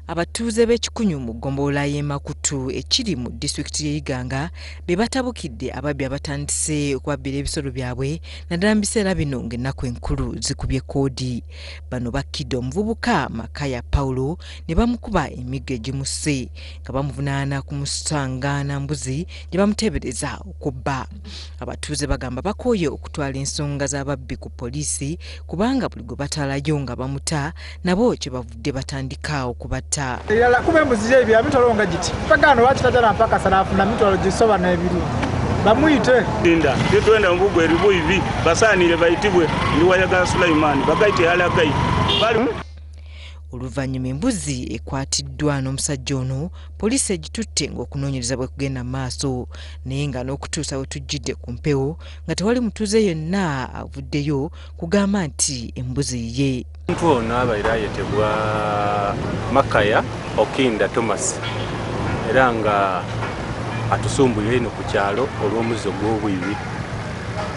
Abatuuze b'e Kikunyu mu ggombolola y'e Makutu ekiri mu disitulikiti y'e Iganga be batabukidde ababbi abatandise okubabbira ebisolo byabwe naddala mu biseera bino ng'ennaku enkulu zikubye koodi. Bano bakkidde omuvubuka Makaya Paulo ne bamukuba emiggo egimusse nga bamuvunaana ku musangaana mbuzi gye bamuteebereza okubba. Abatuuze bagamba bakooye okutwala ensonga z'ababbi ku poliisi kubanga buli gwe batwalayo nga bamuta nabo kye bavudde batandika okubatta. Yala kuba embuzi ebyo amitolonga giti pagano wakitatala mpaka sanafu na mitolo gisoba n'ebiri bamuyite linda twenda mbugo eribo ivi basanire bayitibwe ndiwayaga Sulaiman bagaite halakai bali Oluvannyuma embuzi ekwatiddwa n'omusajja ono poliisi egitutte ng'okunoonyereza bwe kugenda maaso naye nga n'okutuusa we tujjidde ku mpewo nga tewali mutuuze yenna avuddeyo kugamba nti embuzi ye. Omuntu ono abaire ayitibwa Makaya Okinda Thomas era nga atusumbulira eno ku kyalo olw'omuzzo gw'obwibi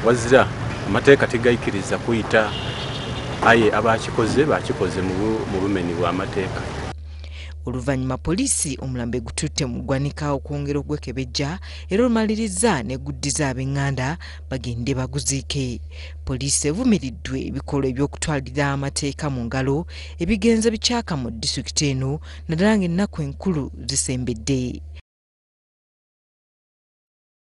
wazira amateeka tegayikiriza kuyita aye abakikoze bakikoze mu bumeni bw'amateeka. Oluvannyuma poliisi omulambo egututte mu ggwanika okwongera ogwekebejja era olumaliriza neguddiza ab'eŋŋanda bagende baguziike. Poliisi evumiriddwe ebikolwa eby'okutwalira amateeka mu ngalo ebigenze bikyaka mu disitulikiti eno naddala ng'ennaku enkulu zisembedde.